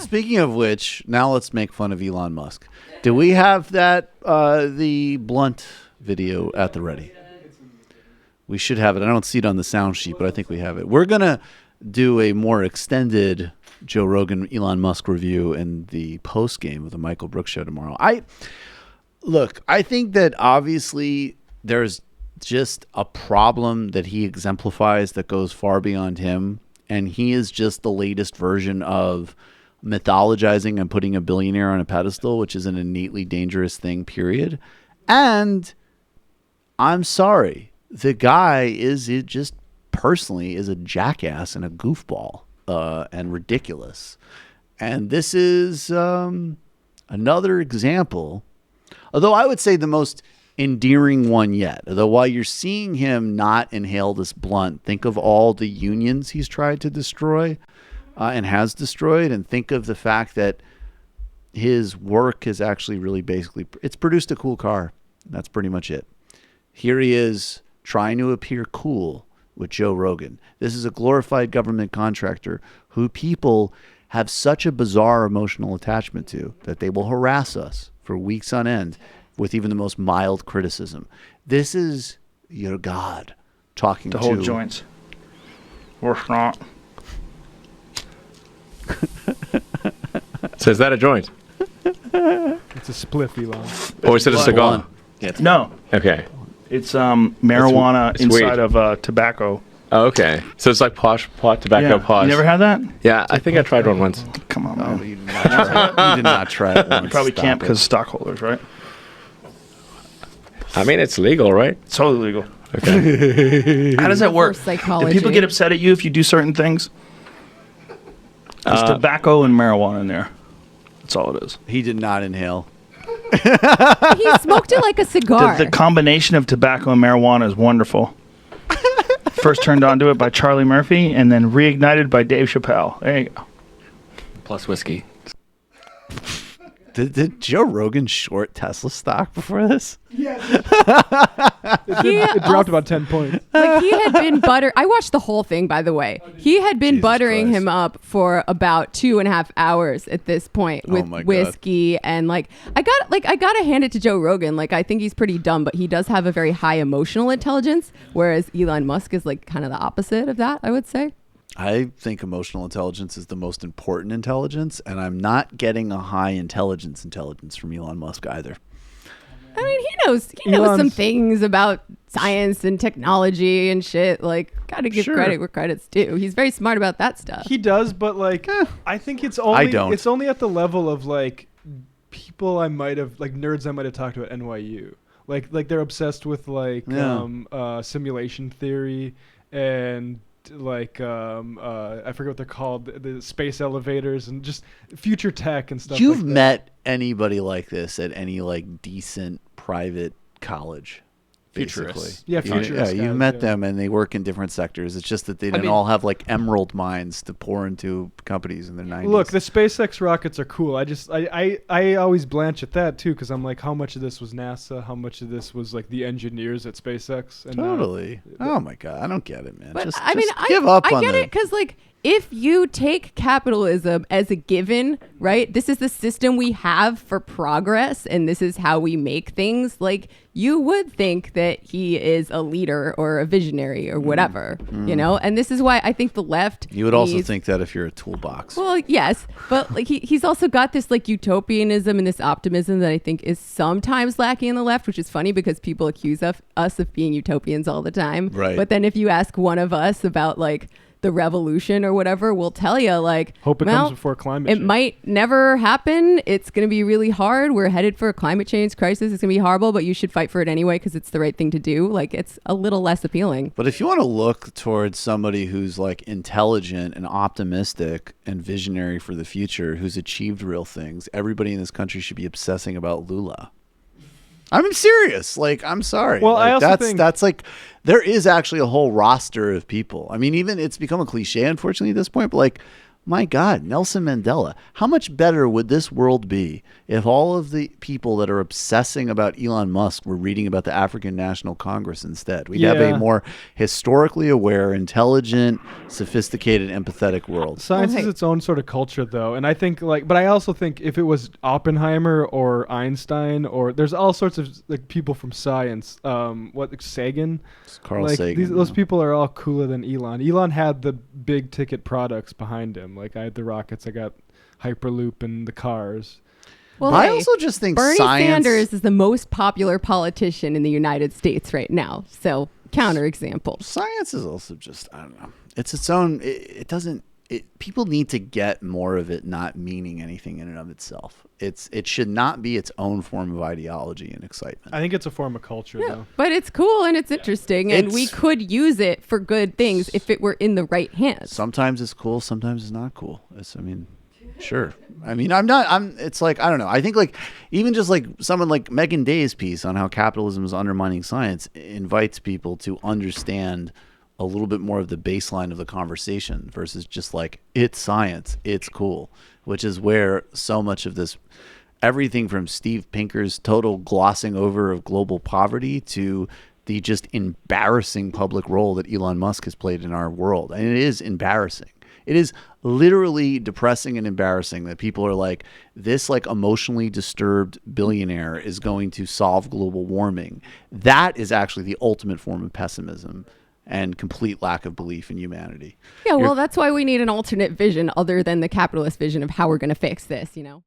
Speaking of which, now let's make fun of Elon Musk. Do we have that the blunt video at the ready? We should have it. I don't see it on the sound sheet, but I think we have it. We're gonna do a more extended Joe Rogan Elon Musk review in the post game of the Michael Brooks show tomorrow. I think that obviously there's just a problem that he exemplifies that goes far beyond him, and he is just the latest version of mythologizing and putting a billionaire on a pedestal, which is an innately dangerous thing, period. And I'm sorry, the guy is a jackass and a goofball and ridiculous. And this is another example, although I would say the most endearing one yet. Although while you're seeing him not inhale this blunt, think of all the unions he's tried to destroy and has destroyed, and think of the fact that his work is actually really it's produced a cool car. That's pretty much it. Here he is trying to appear cool with Joe Rogan. This is a glorified government contractor who people have such a bizarre emotional attachment to that they will harass us for weeks on end with even the most mild criticism. This is your God talking to... The whole joints. Or not. So is that a joint? It's a spliff, Elon. Or is it a cigar? No. Okay. It's marijuana It's inside weed. of tobacco. Oh, okay. So it's like pot tobacco posh. You never had that? Yeah, I think I tried one once. Come on, man. You did not try it once. You probably Stop can't it. because stockholders, right? I mean, it's legal, right? It's totally legal. Okay. How does that work? Psychology. Do people get upset at you if you do certain things? There's tobacco and marijuana in there. That's all it is. He did not inhale. He smoked it like a cigar. The combination of tobacco and marijuana is wonderful. First turned onto it by Charlie Murphy and then reignited by Dave Chappelle. There you go. Plus whiskey. Did Joe Rogan short Tesla stock before this? It dropped about 10 points. Like he had been I watched the whole thing, by the way. He had been buttering him up for about 2.5 hours at this point with whiskey and I gotta hand it to Joe Rogan. Like I think he's pretty dumb, but he does have a very high emotional intelligence, whereas Elon Musk is like kind of the opposite of that, I would say. I think emotional intelligence is the most important intelligence, and I'm not getting a high intelligence from Elon Musk either. I mean, he knows some things about science and technology and shit. Like, gotta give credit where credit's due. He's very smart about that stuff. He does, but I think it's only it's only at the level of people I might have nerds I might have talked to at NYU. Like they're obsessed with simulation theory and I forget what they're called, the space elevators and just future tech and stuff. You've met anybody like this at any decent private college? Futurists. Yeah, futurists. You've met them, and they work in different sectors. It's just that they didn't all have emerald mines to pour into companies in their 90s. Look, the SpaceX rockets are cool. I always blanch at that too, because I'm like, how much of this was NASA? How much of this was the engineers at SpaceX? And totally. Oh my God, I don't get it, man. But Just give up. I get it because if you take capitalism as a given, right? This is the system we have for progress, and this is how we make things. You would think that he is a leader or a visionary or whatever, you know? And this is why I think the left... You would also think that if you're a toolbox. Well, yes. But he's also got this utopianism and this optimism that I think is sometimes lacking in the left, which is funny because people accuse us of being utopians all the time. Right. But then if you ask one of us about the revolution or whatever, we'll tell you hope it comes before climate change. It might never happen. It's going to be really hard. We're headed for a climate change crisis. It's going to be horrible, but you should fight for it anyway because it's the right thing to do. It's a little less appealing. But if you want to look towards somebody who's intelligent and optimistic and visionary for the future, who's achieved real things, everybody in this country should be obsessing about Lula. I'm serious. I'm sorry. Well, I also think that's there is actually a whole roster of people. I mean, even it's become a cliche, unfortunately, at this point. But My God, Nelson Mandela. How much better would this world be if all of the people that are obsessing about Elon Musk were reading about the African National Congress instead? We'd have a more historically aware, intelligent, sophisticated, empathetic world. Science is its own sort of culture, though. And I think, but I also think if it was Oppenheimer or Einstein, or there's all sorts of people from science, Sagan? Carl Sagan. Those people are all cooler than Elon. Elon had the big ticket products behind him. Like, I had the rockets, I got Hyperloop and the cars. Well, I also just think Bernie Sanders is the most popular politician in the United States right now. So, counterexample. Science is also just, I don't know. It's its own, it doesn't, people need to get more of it not meaning anything in and of itself. It should not be its own form of ideology and excitement. I think it's a form of culture, though. But it's cool and it's interesting, and we could use it for good things if it were in the right hands. Sometimes it's cool, sometimes it's not cool. Sure. It's like, I don't know. I think like even just like someone like Megan Day's piece on how capitalism is undermining science invites people to understand a little bit more of the baseline of the conversation versus just like, it's science, it's cool, which is where so much of this, everything from Steve Pinker's total glossing over of global poverty to the just embarrassing public role that Elon Musk has played in our world. And it is embarrassing. It is literally depressing and embarrassing that people are like, this like emotionally disturbed billionaire is going to solve global warming. That is actually the ultimate form of pessimism and complete lack of belief in humanity. Yeah, well, that's why we need an alternate vision other than the capitalist vision of how we're going to fix this,